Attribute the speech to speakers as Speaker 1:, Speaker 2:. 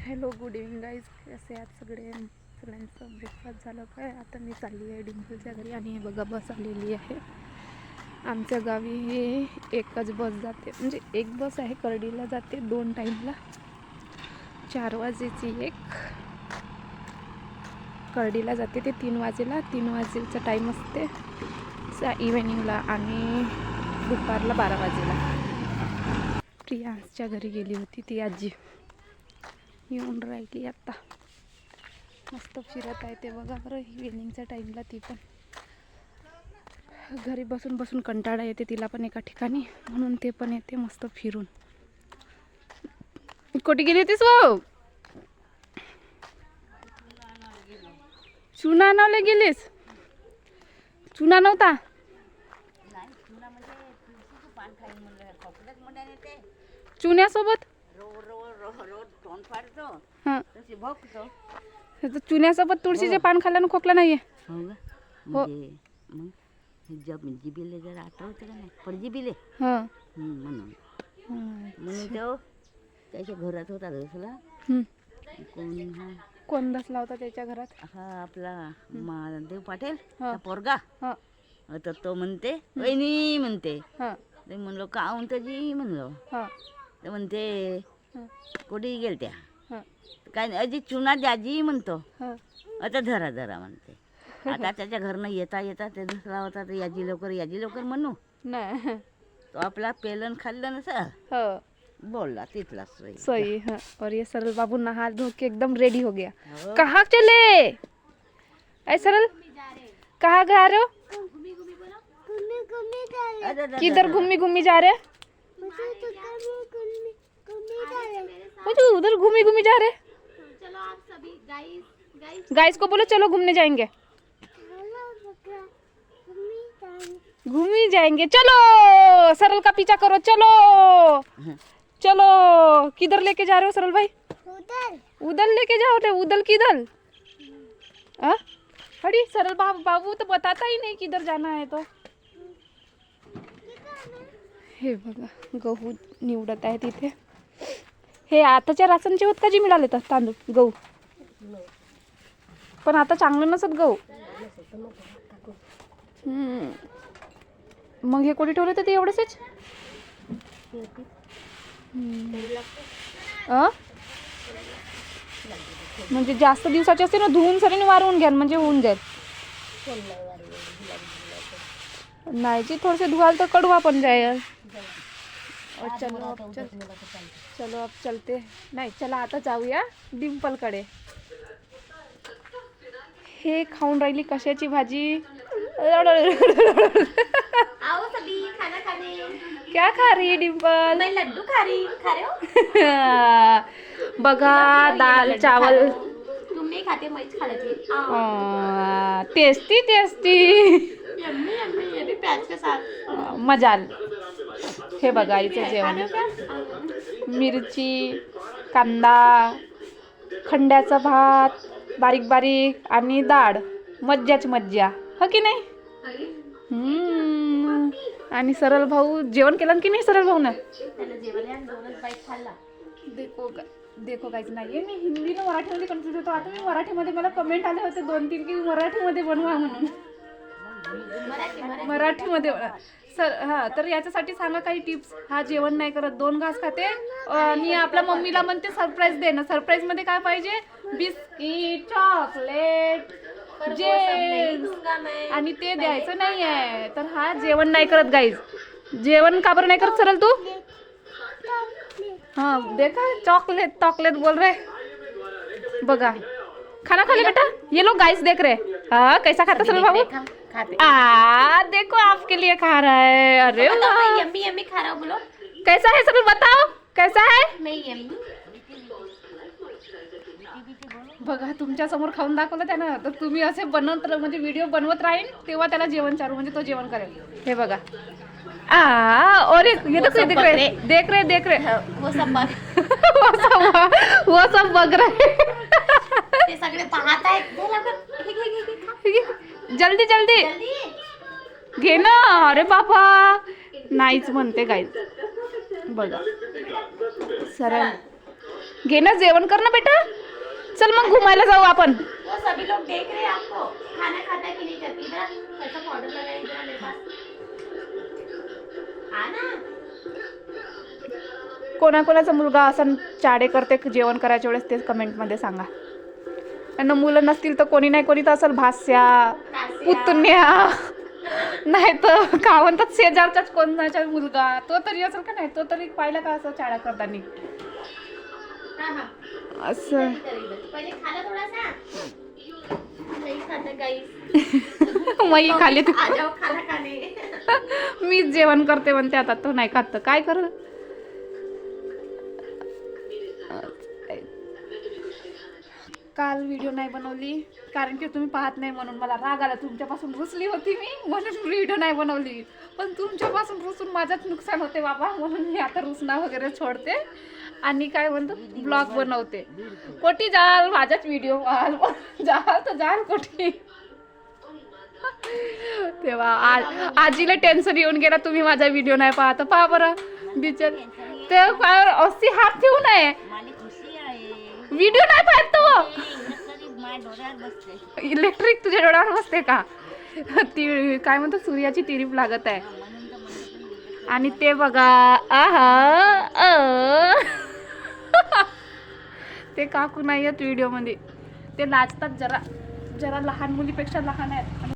Speaker 1: Hello good evening guys. कसे आहात सगळ्यांचं ब्रेकफास्ट झालं काय? आता मी चालली आहे डिंपलच्या घरी आणि हे बघा बस आलेली आहे. आमच्या गावी हे एकच बस जाते, म्हणजे एक बस आहे कर्डीला जाते 2 टाईमला. 4 वाजेची एक कर्डीला जाते, ते 3 वाजेला. 3 वाजेचा टाईम असते इव्हिनिंगला आणि दुपारला 12 वाजेला. प्रियांशच्या घरी गेली होती ती आजी, येऊन राहिली आता. मस्त फिरत आहे ते बघा बरं इव्हिनिंगच्या टाईमला. ती पण घरी बसून बसून कंटाळा येते तिला पण एका ठिकाणी, म्हणून ते पण येते मस्त फिरून. कुठे गेली होतीस वो? चुना आणायला गेलीस? चुना नव्हता? चुन्यासोबत हां, चुन्यासोबत तुळशीचे पान खाल्ल्यानं खोकला नाहीये. हो
Speaker 2: जिबीले जर आठवतं का नाही पडजिबीले
Speaker 1: हां
Speaker 2: म्हणून तो त्याच्या घरात होता दसला.
Speaker 1: कोण बसला होता त्याच्या घरात?
Speaker 2: हा आपला महादेव पाटील
Speaker 1: हा.
Speaker 2: पोरगा.
Speaker 1: हां
Speaker 2: तर तो म्हणते वहिनी म्हणते.
Speaker 1: हां
Speaker 2: ते म्हणलो का म्हणतो जी म्हणलो.
Speaker 1: हां
Speaker 2: तर म्हणते
Speaker 1: हां
Speaker 2: कुठे गेलत्या
Speaker 1: हां
Speaker 2: काय नाही अजी चुना द्याजी म्हणतो.
Speaker 1: हां
Speaker 2: आता धरा धरा म्हणते. आता त्याच्या घरनं येता येता ते दुसरा होता तर याजी लवकर म्हणू
Speaker 1: नाही.
Speaker 2: तो आपला पेलन खाल्लं ना सर
Speaker 1: हो
Speaker 2: बोलला तिथला
Speaker 1: सही. हाँ, और ये सरल बाबू नहा धो के एकदम रेडी हो गया. कहाँ चले? ऐ सरल कहाँ जा रहे हो? किधर घूमी घूमी जा रहे? मुझे उधर घूमी घूमी जा रहे.
Speaker 3: चलो आप सभी गाइस
Speaker 1: गाइस को बोलो चलो घूमने जाएंगे. घूमी जाएंगे. चलो सरल का पीछा करो. चलो चलो. किधर लेके जा रहे हो सरल भाई? उधर लेके जाओ रे. उधर किधर? अरे सरल बाबू तो बताता ही नहीं किधर जाना है. तो हे बघा गहू निवडत आहे तिथे. हे आताच्या राशनचे होत का जी मिळाले तर तांदूळ गहू? पण आता चांगलं नसत गहू. मग हे कोणी ठेवले तर ते एवढेच? म्हणजे जास्त दिवसाचे असते ना, धुवून सरीने वारवून घ्या म्हणजे होऊन जाईल. नाही जी थोडेसे धुवाल तर कडवा पण जाईल. चलो अब चलते. नाही चला आता जाऊया डिंपलकडे. हे खाऊन राहिली कशाची भाजी?
Speaker 3: आओ सभी खाना खाने.
Speaker 1: क्या खा रही है डिंपल?
Speaker 3: मैं लड्डू खा रहे हो?
Speaker 1: बघा दाल चावल.
Speaker 3: तुम नहीं खाते मैं खा लेती.
Speaker 1: Tasty tasty.
Speaker 3: Yummy yummy. ये भी प्याज के साथ
Speaker 1: मजाल. हे बघा इथे जेवण. मिरची, कांदा, खंड्याचा भात बारीक बारीक आणि डाळ. मज्जाच मज्जा हो की नाही? आणि सरल भाऊ जेवण केलं की नाही? सरल भाऊ ना देखो काहीच नाहीये. मी हिंदीनं मराठीमध्ये कन्फ्युज होतो. आता मी मराठीमध्ये मला कमेंट आले होते 2-3 की मराठीमध्ये बनवा म्हणून. मराठीमध्ये सर हां. तर याच्यासाठी सांगा काही टिप्स. हा जेवण नाही करत, 2 घास खाते आणि आपल्या मम्मीला म्हणते सरप्राईज दे ना. सरप्राईजमध्ये काय पाहिजे? बिस्किट, चॉकलेट, जेम्स आणि ते द्यायचं नाही आहे. तर हा जेवण नाही करत गाईज. जेवण का बरं नाही करत सरल तू? हाँ देखा चॉकलेट बोल रहे. बघा खाना खा ले बेटा. ये लोग गाइस देख रहे. हाँ कैसा खाता सरल बाबू? देखो आपके लिए खा रहा है. अरे वाह
Speaker 3: यम्मी यम्मी खा रहा हूँ. बोलो
Speaker 1: कैसा है सरल बताओ कैसा है?
Speaker 3: नहीं यम्मी.
Speaker 1: बघा तुमच्या समोर खाऊन दाखवलं त्यानं. तर तुम्ही असे म्हणजे व्हिडिओ बनवत राहील तेव्हा त्याला जेवण चालू म्हणजे तो जेवण करेल. हे बघा और ये तो देख रहे
Speaker 3: वो सब
Speaker 1: वो सब बघ रहे.
Speaker 3: ते सगळे पाहत आहेत.
Speaker 1: जल्दी जल्दी घे ना. अरे बाबा नाहीच म्हणते गाईज. बघा सरळ घे ना जेवण कर ना बेटा. चल मग घुमायला जाऊ आपण.
Speaker 3: वो सभी लोग देख रहे हैं आपको खाना खाता है कि नहीं करती. इधर कैसा पाउडर लगा है इधर मेरे पास. आना.
Speaker 1: कोणाकोणाचा मुलगा असं चाडे करते जेवण करायच्या वेळेस ते कमेंटमध्ये सांगा. त्यांना मुलं नसतील तर कोणी नाही कोणी तर असेल भास्या, पुतण्या, नाही तर का म्हणतात शेजारचाच कोणाचा मुलगा तो तरी असेल का नाही. तो तरी पाहिला का असं चाडा करताना
Speaker 3: हाँ हाँ.
Speaker 1: असं.
Speaker 3: इधर इधर. पहले खाना थोड़ा सा. नहीं खाता गाइस.
Speaker 1: मई खाली तू.
Speaker 3: आ जाओ खाना खाने.
Speaker 1: मीच जेवण करते म्हणते आता तो नाही खात तर काय कर. काल व्हिडिओ नाही बनवली कारण की तुम्ही पाहत नाही म्हणून मला राग आला. तुमच्यापासून रुसली होती मी म्हणून व्हिडिओ नाही बनवली. पण तुमच्यापासून रुसून माझ्याच नुकसान होते बाबा म्हणून मी आता रुसणं वगैरे सोडते आणि काय म्हणतो ब्लॉग बनवते. कोठी जाल माझ्याच व्हिडिओ जाल तर जाल कोठी. तेव्हा आजीला टेन्शन येऊन गेला तुम्ही माझा व्हिडिओ नाही पाहत. पहा बरं बिचार ते काय अशी हात ठेवू नये. व्हिडिओ नाही पाहत तो. इलेक्ट्रिक तुझ्या डोळ्यावर बसते का. ती काय म्हणतो सूर्याची तिरीप लागत आहे. आणि ते बघा आहा ते काकू नाही आहेत व्हिडिओ मध्ये. ते नाचतात जरा जरा लहान मुलीपेक्षा लहान आहेत.